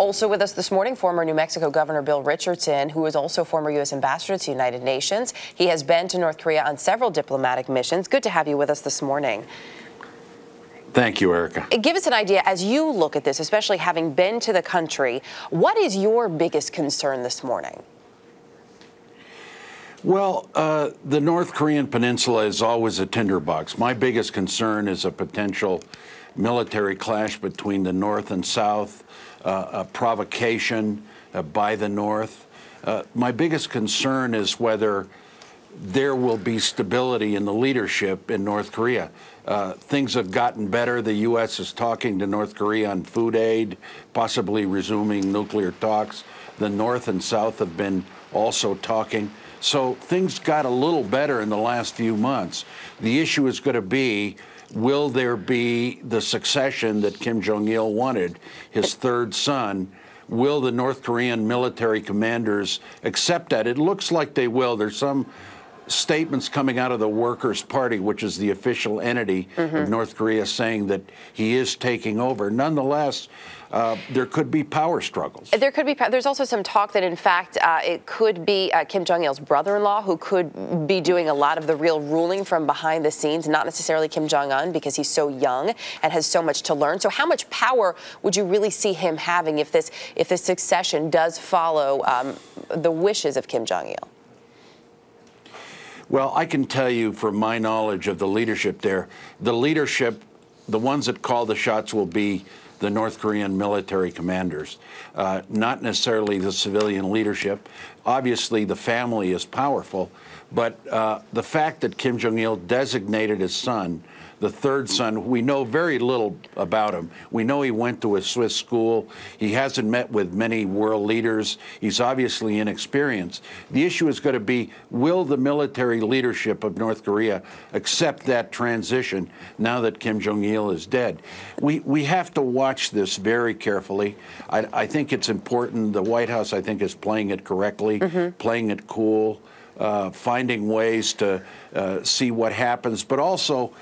Also with us this morning, former New Mexico Governor Bill Richardson, who is also former U.S. ambassador to the United Nations. He has been to North Korea on several diplomatic missions. Good to have you with us this morning. Thank you, Erica. Give us an idea, as you look at this, especially having been to the country, what is your biggest concern this morning? Well, the North Korean peninsula is always a tinderbox. My biggest concern is a potential military clash between the North and South, a provocation by the North. My biggest concern is whether there will be stability in the leadership in North Korea. Things have gotten better. The U.S. is talking to North Korea on food aid, possibly resuming nuclear talks. The North and South have been also talking. So things got a little better in the last few months. The issue is going to be, will there be the succession that Kim Jong Il wanted, his third son? Will the North Korean military commanders accept that? It looks like they will. There's some statements coming out of the Workers' Party, which is the official entity of North Korea, saying that he is taking over. Nonetheless, there could be power struggles. There could be. There's also some talk that, in fact, it could be Kim Jong Il's brother-in-law who could be doing a lot of the real ruling from behind the scenes, not necessarily Kim Jong Un, because he's so young and has so much to learn. So how much power would you really see him having if this succession does follow the wishes of Kim Jong Il? Well, I can tell you from my knowledge of the leadership there, the ones that call the shots will be the North Korean military commanders, not necessarily the civilian leadership. Obviously, the family is powerful, but the fact that Kim Jong Il designated his son, the third son, we know very little about him. We know he went to a Swiss school. He hasn't met with many world leaders. He's obviously inexperienced. The issue is going to be, will the military leadership of North Korea accept that transition now that Kim Jong Il is dead? We have to watch this very carefully. I think it's important. The White House, I think, is playing it correctly, playing it cool, finding ways to see what happens, but also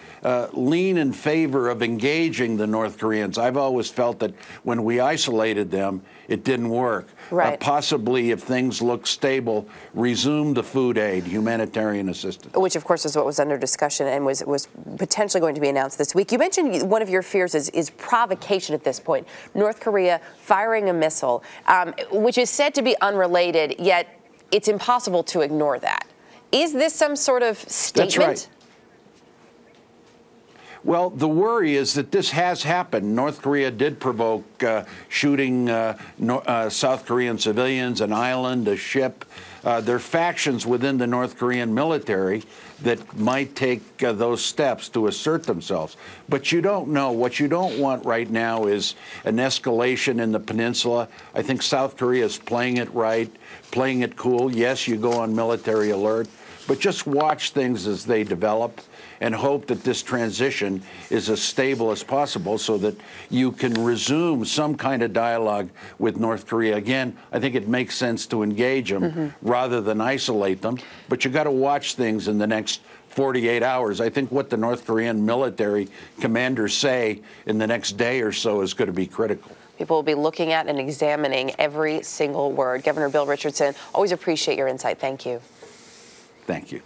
lean in favor of engaging the North Koreans. I've always felt that when we isolated them, it didn't work. Right. Possibly, if things look stable, resume the food aid, humanitarian assistance. Which, of course, is what was under discussion and was potentially going to be announced this week. You mentioned one of your fears is provocation at this point. North Korea firing a missile, which is said to be unrelated, yet it's impossible to ignore that. Is this some sort of statement? That's right. Well, the worry is that this has happened. North Korea did provoke shooting South Korean civilians, an island, a ship. There are factions within the North Korean military that might take those steps to assert themselves. But you don't know. What you don't want right now is an escalation in the peninsula. I think South Korea is playing it right, playing it cool. Yes, you go on military alert, but just watch things as they develop and hope that this transition is as stable as possible so that you can resume some kind of dialogue with North Korea. Again, I think it makes sense to engage them rather than isolate them, but you got to watch things in the next 48 hours. I think what the North Korean military commanders say in the next day or so is going to be critical. People will be looking at and examining every single word. Governor Bill Richardson, always appreciate your insight. Thank you. Thank you.